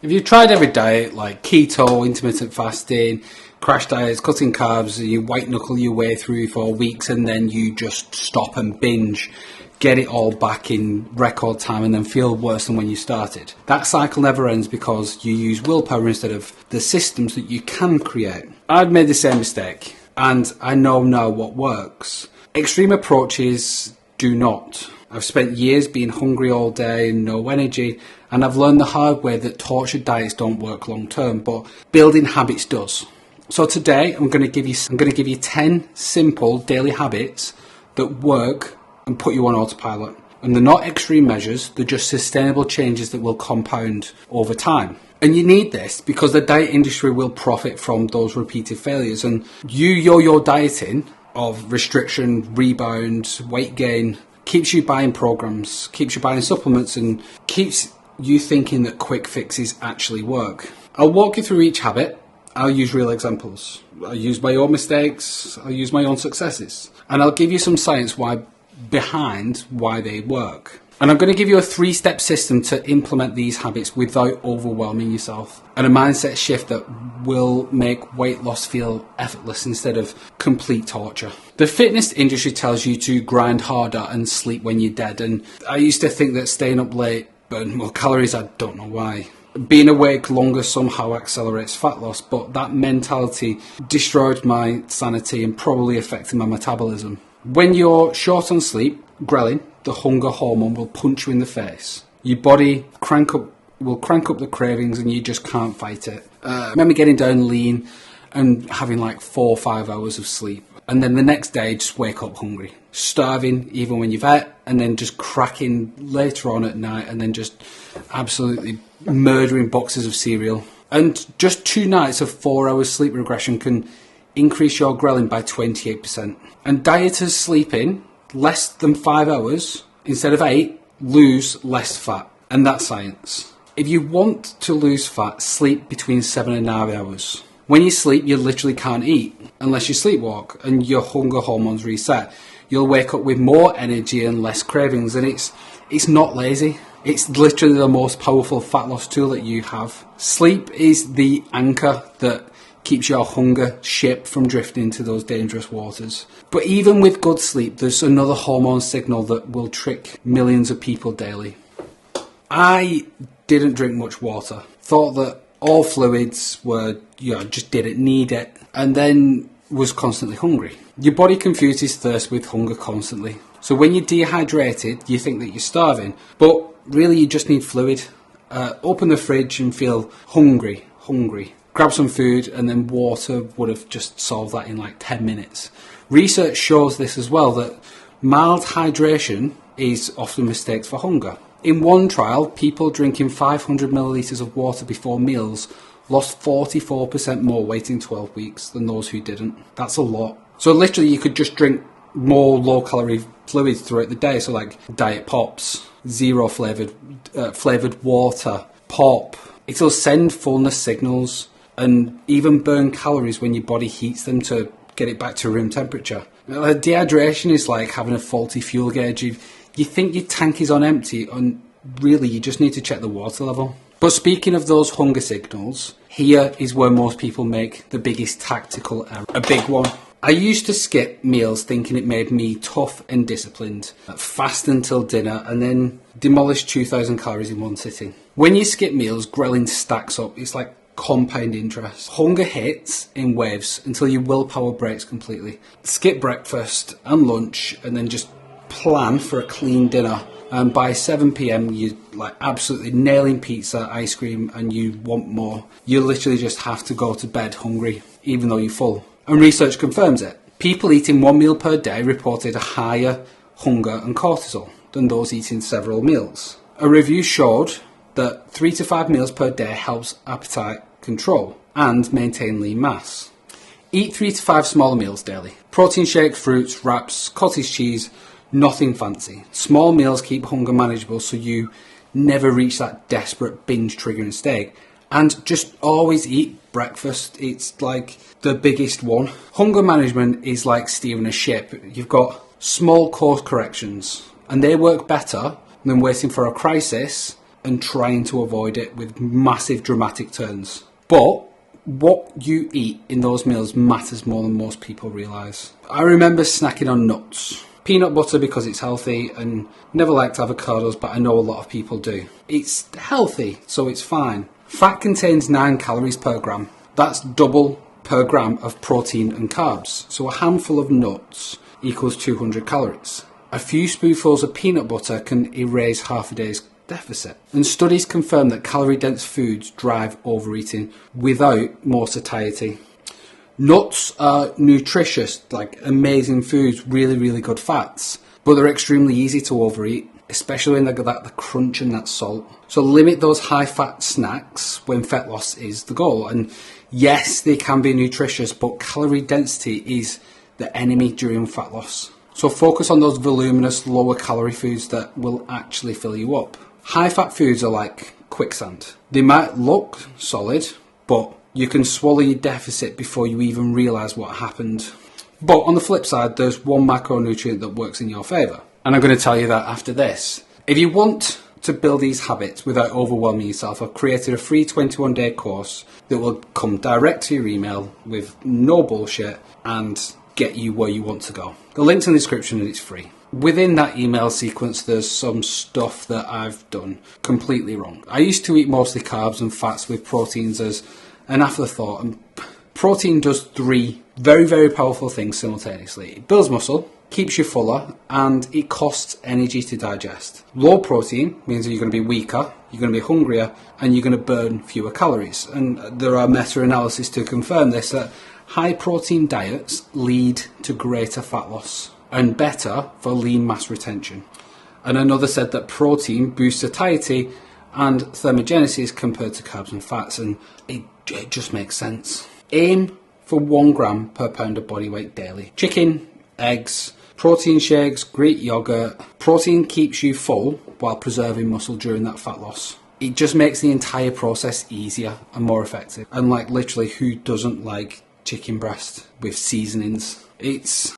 If you've tried every diet like keto, intermittent fasting, crash diets, cutting carbs, you white knuckle your way through for weeks and then you just stop and binge, get it all back in record time and then feel worse than when you started. That cycle never ends because you use willpower instead of the systems that you can create. I've made the same mistake and I know now what works. Extreme approaches do not. I've spent years being hungry all day and no energy, and I've learned the hard way that tortured diets don't work long term, but building habits does. So today I'm going to give you 10 simple daily habits that work and put you on autopilot. And they're not extreme measures, they're just sustainable changes that will compound over time. And you need this because the diet industry will profit from those repeated failures. And you yo-yo dieting of restriction, rebound, weight gain keeps you buying programs, keeps you buying supplements, and keeps you thinking that quick fixes actually work. I'll walk you through each habit. I'll use real examples. I'll use my own mistakes. I'll use my own successes. And I'll give you some science behind why they work. And I'm going to give you a 3-step system to implement these habits without overwhelming yourself. And a mindset shift that will make weight loss feel effortless instead of complete torture. The fitness industry tells you to grind harder and sleep when you're dead. And I used to think that staying up late burned more calories. I don't know why. Being awake longer somehow accelerates fat loss, but that mentality destroyed my sanity and probably affected my metabolism. When you're short on sleep, ghrelin, the hunger hormone, will punch you in the face. Your body will crank up the cravings and you just can't fight it. I remember getting down lean and having like 4 or 5 hours of sleep. And then the next day, just wake up hungry. Starving even when you've ate, and then just cracking later on at night and then just absolutely murdering boxes of cereal. And just 2 nights of 4 hours sleep regression can increase your ghrelin by 28%. And dieters sleeping less than 5 hours instead of 8 lose less fat. And that's science. If you want to lose fat, sleep between 7 and 9 hours. When you sleep, you literally can't eat unless you sleepwalk and your hunger hormones reset. You'll wake up with more energy and less cravings, and it's not lazy. It's literally the most powerful fat loss tool that you have. Sleep is the anchor that keeps your hunger ship from drifting into those dangerous waters. But even with good sleep, there's another hormone signal that will trick millions of people daily. I didn't drink much water. Thought that all fluids were, just didn't need it, and then was constantly hungry. Your body confuses thirst with hunger constantly. So when you're dehydrated, you think that you're starving, but really you just need fluid. Open the fridge and feel hungry. Grab some food, and then water would have just solved that in like 10 minutes. Research shows this as well, that mild hydration is often mistakes for hunger. In one trial, people drinking 500 millilitres of water before meals lost 44% more weight in 12 weeks than those who didn't. That's a lot. So literally you could just drink more low-calorie fluids throughout the day, so like diet pops, zero flavoured water, pop. It'll send fullness signals and even burn calories when your body heats them to get it back to room temperature. Dehydration is like having a faulty fuel gauge. You think your tank is on empty, and really you just need to check the water level. But speaking of those hunger signals, here is where most people make the biggest tactical error. A big one. I used to skip meals thinking it made me tough and disciplined, fast until dinner, and then demolish 2,000 calories in one sitting. When you skip meals, ghrelin stacks up. It's like compound interest. Hunger hits in waves until your willpower breaks completely. Skip breakfast and lunch and then just plan for a clean dinner. And by 7 p.m, you're like absolutely nailing pizza, ice cream, and you want more. You literally just have to go to bed hungry, even though you're full. And research confirms it. People eating 1 meal per day reported a higher hunger and cortisol than those eating several meals. A review showed that 3 to 5 meals per day helps appetite control and maintain lean mass. Eat 3 to 5 smaller meals daily. Protein shakes, fruits, wraps, cottage cheese, nothing fancy. Small meals keep hunger manageable so you never reach that desperate binge triggering state. And just always eat breakfast. It's like the biggest one. Hunger management is like steering a ship. You've got small course corrections and they work better than waiting for a crisis and trying to avoid it with massive dramatic turns. But what you eat in those meals matters more than most people realise. I remember snacking on nuts. Peanut butter because it's healthy, and never liked avocados, but I know a lot of people do. It's healthy, so it's fine. Fat contains 9 calories per gram. That's double per gram of protein and carbs. So a handful of nuts equals 200 calories. A few spoonfuls of peanut butter can erase half a day's deficit. And studies confirm that calorie-dense foods drive overeating without more satiety. Nuts are nutritious, like amazing foods, really, really good fats, but they're extremely easy to overeat, especially when they got the crunch and that salt. So limit those high-fat snacks when fat loss is the goal. And yes, they can be nutritious, but calorie density is the enemy during fat loss. So focus on those voluminous, lower-calorie foods that will actually fill you up. High-fat foods are like quicksand. They might look solid, but you can swallow your deficit before you even realise what happened. But on the flip side, there's one macronutrient that works in your favour. And I'm going to tell you that after this. If you want to build these habits without overwhelming yourself, I've created a free 21-day course that will come direct to your email with no bullshit and get you where you want to go. The link's in the description and it's free. Within that email sequence, there's some stuff that I've done completely wrong. I used to eat mostly carbs and fats with proteins as an afterthought, and protein does 3 very, very powerful things simultaneously. It builds muscle, keeps you fuller, and it costs energy to digest. Low protein means that you're going to be weaker, you're going to be hungrier, and you're going to burn fewer calories. And there are meta-analyses to confirm this, that high protein diets lead to greater fat loss and better for lean mass retention. And another said that protein boosts satiety and thermogenesis compared to carbs and fats, and it just makes sense. Aim for 1 gram per pound of body weight daily. Chicken, eggs, protein shakes, Greek yogurt. Protein keeps you full while preserving muscle during that fat loss. It just makes the entire process easier and more effective. And like literally, who doesn't like chicken breast with seasonings? It's